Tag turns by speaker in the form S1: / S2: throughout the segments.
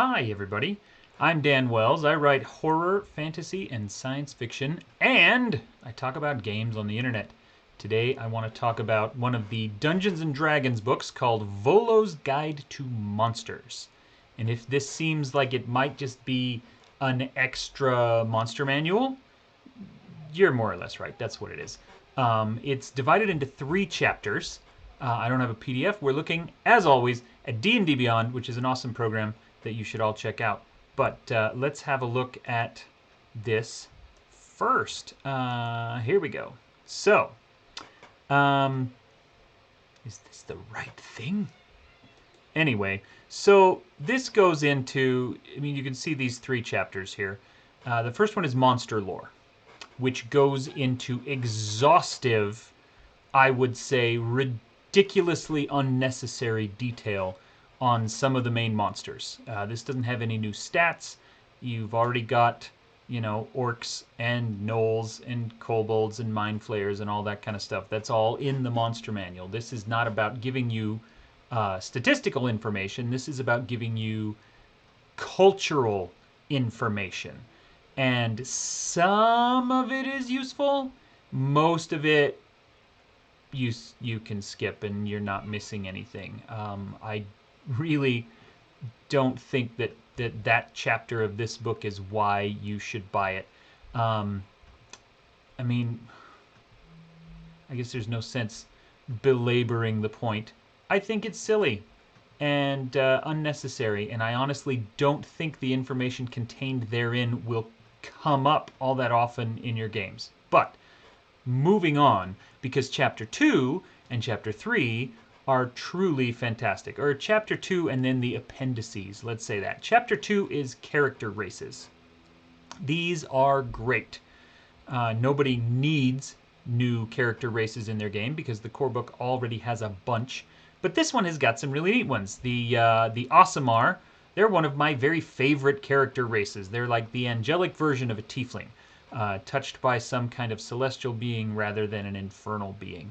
S1: Hi, everybody. I'm Dan Wells. I write horror, fantasy, and science fiction, and I talk about games on the internet. Today, I want to talk about one of the Dungeons and Dragons books called Volo's Guide to Monsters. And if this seems like it might just be an extra monster manual, you're more or less right. That's what it is. It's divided into 3 chapters. I don't have a PDF. We're looking, as always, at D&D Beyond, which is an awesome program that you should all check out. But let's have a look at this first. Here we go. So, um, is this the right thing? Anyway, so this goes into, you can see these 3 chapters here. The first one is Monster Lore, which goes into exhaustive, I would say, ridiculously unnecessary detail on some of the main monsters. This doesn't have any new stats. You've already got, orcs and gnolls and kobolds and mind flayers and all that kind of stuff. That's all in the monster manual. This is not about giving you statistical information. This is about giving you cultural information. And some of it is useful. Most of it you can skip and you're not missing anything. I really don't think that chapter of this book is why you should buy it. I guess there's no sense belaboring the point. I think it's silly and unnecessary, and I honestly don't think the information contained therein will come up all that often in your games. But moving on, because Chapter 2 and Chapter 3 are truly fantastic. Or Chapter 2 and then the appendices, let's say that. Chapter 2 is character races. These are great. Nobody needs new character races in their game because the core book already has a bunch. But this one has got some really neat ones. The Aasimar, they're one of my very favorite character races. They're like the angelic version of a tiefling, touched by some kind of celestial being rather than an infernal being.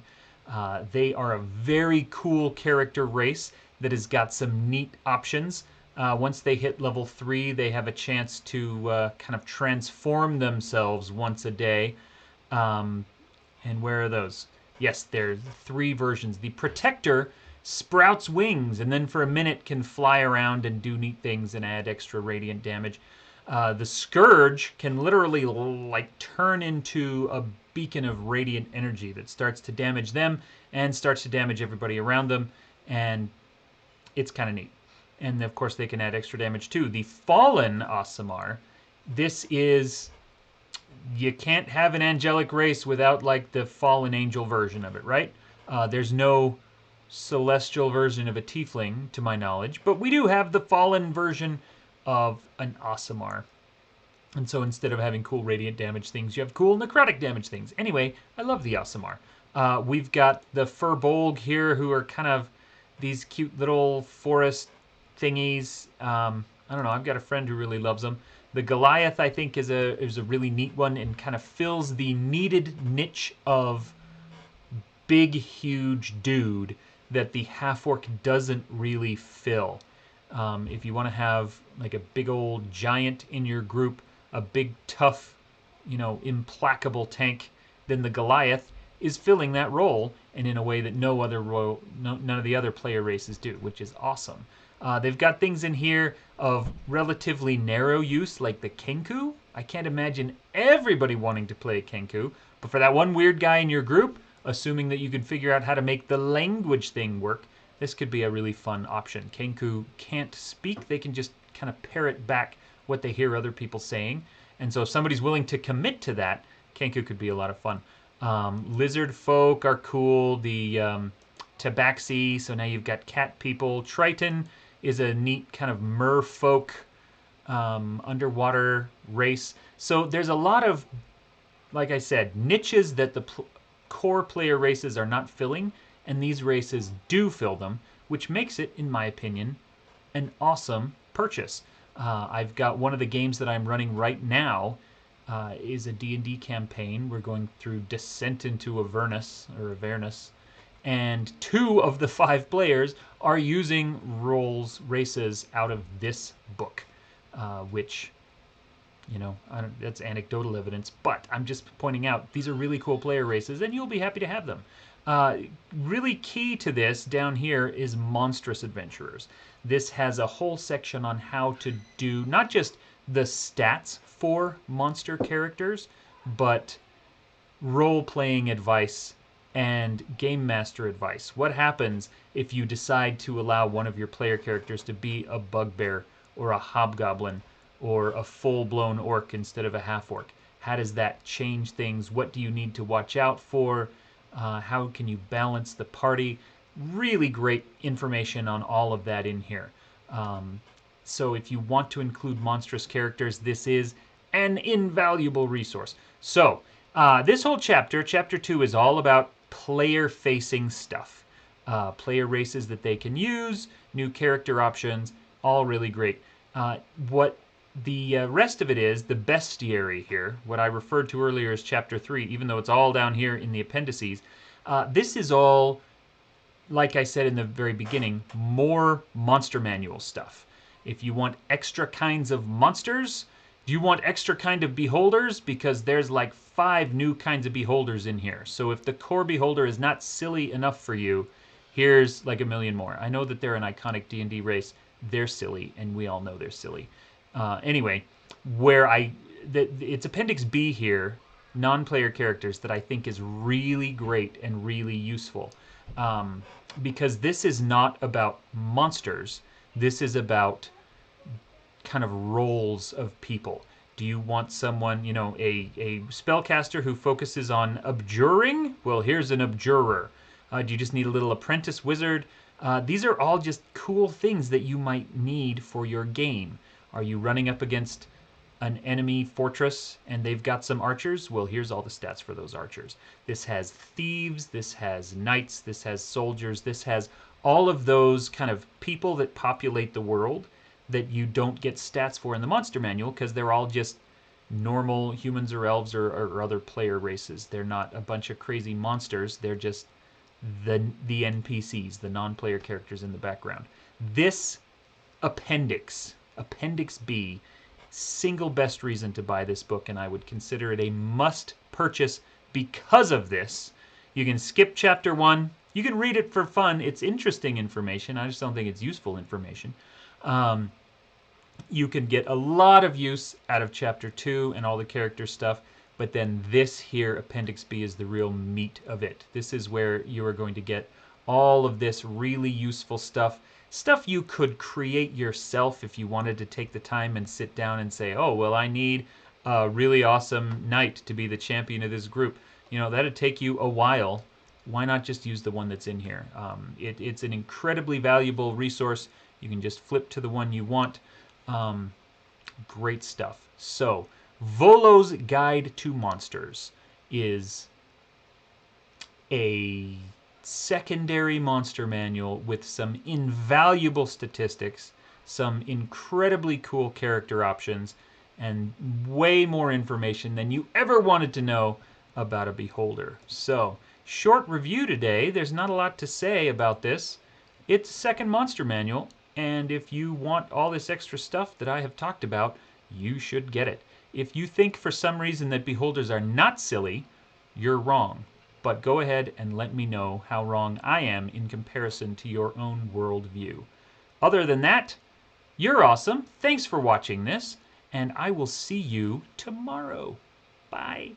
S1: They are a very cool character race that has got some neat options. Once they hit level 3, they have a chance to kind of transform themselves once a day. And where are those? Yes, there are 3 versions. The Protector sprouts wings and then for a minute can fly around and do neat things and add extra radiant damage. The Scourge can literally turn into a beacon of radiant energy that starts to damage them and starts to damage everybody around them, and it's kind of neat. And of course they can add extra damage too. The Fallen Aasimar, this is, you can't have an angelic race without the fallen angel version of it, right? There's no celestial version of a tiefling, to my knowledge, but we do have the fallen version of an Aasimar. And so instead of having cool radiant damage things, you have cool necrotic damage things. Anyway, I love the Aasimar. We've got the Furbolg here, who are kind of these cute little forest thingies. I don't know, I've got a friend who really loves them. The Goliath, I think, is a really neat one and kind of fills the needed niche of big, huge dude that the half-orc doesn't really fill. If you want to have a big old giant in your group, a big, tough, implacable tank, then the Goliath is filling that role, and in a way that none of the other player races do, which is awesome. They've got things in here of relatively narrow use, like the Kenku. I can't imagine everybody wanting to play a Kenku, but for that one weird guy in your group, assuming that you can figure out how to make the language thing work, this could be a really fun option. Kenku can't speak, they can just kind of parrot back what they hear other people saying. And so if somebody's willing to commit to that, Kenku could be a lot of fun. Lizard folk are cool. The Tabaxi, so now you've got cat people. Triton is a neat kind of merfolk underwater race. So there's a lot of, like I said, niches that the core player races are not filling, and these races do fill them, which makes it, in my opinion, an awesome purchase. I've got one of the games that I'm running right now is a D&D campaign. We're going through Descent into Avernus, and 2 of the 5 players are using races out of this book, which, that's anecdotal evidence, but I'm just pointing out these are really cool player races, and you'll be happy to have them. Really key to this down here is Monstrous Adventurers. This has a whole section on how to do not just the stats for monster characters, but role-playing advice and game master advice. What happens if you decide to allow one of your player characters to be a bugbear or a hobgoblin or a full-blown orc instead of a half-orc? How does that change things? What do you need to watch out for? How can you balance the party? Really great information on all of that in here. So if you want to include monstrous characters, this is an invaluable resource. So this whole chapter, chapter 2, is all about player-facing stuff. Player races that they can use, new character options, all really great. What the rest of it is, the bestiary here, what I referred to earlier as chapter 3, even though it's all down here in the appendices, this is all, like I said in the very beginning, more monster manual stuff. If you want extra kinds of monsters, do you want extra kind of beholders? Because there's like 5 new kinds of beholders in here. So if the core beholder is not silly enough for you, here's like a million more. I know that they're an iconic D&D race. They're silly, and we all know they're silly. Anyway, it's Appendix B here, non-player characters, that I think is really great and really useful. Because this is not about monsters. This is about kind of roles of people. Do you want someone, a spellcaster who focuses on abjuring? Well, here's an abjurer. Do you just need a little apprentice wizard? These are all just cool things that you might need for your game. Are you running up against an enemy fortress and they've got some archers? Well, here's all the stats for those archers. This has thieves, this has knights, this has soldiers, this has all of those kind of people that populate the world that you don't get stats for in the monster manual because they're all just normal humans or elves or other player races. They're not a bunch of crazy monsters. They're just the NPCs, the non-player characters in the background. This appendix, Appendix B, single best reason to buy this book, and I would consider it a must purchase because of this. You can skip chapter 1. You can read it for fun. It's interesting information. I just don't think it's useful information. You can get a lot of use out of chapter 2 and all the character stuff, but then this here, Appendix B, is the real meat of it. This is where you are going to get all of this really useful stuff. Stuff you could create yourself if you wanted to take the time and sit down and say, oh, well, I need a really awesome knight to be the champion of this group. That'd take you a while. Why not just use the one that's in here? It's an incredibly valuable resource. You can just flip to the one you want. Great stuff. So, Volo's Guide to Monsters is a secondary monster manual with some invaluable statistics, some incredibly cool character options, and way more information than you ever wanted to know about a beholder. So, short review today. There's not a lot to say about this. It's a second monster manual, and if you want all this extra stuff that I have talked about, you should get it. If you think for some reason that beholders are not silly, you're wrong. But go ahead and let me know how wrong I am in comparison to your own worldview. Other than that, you're awesome. Thanks for watching this, and I will see you tomorrow. Bye.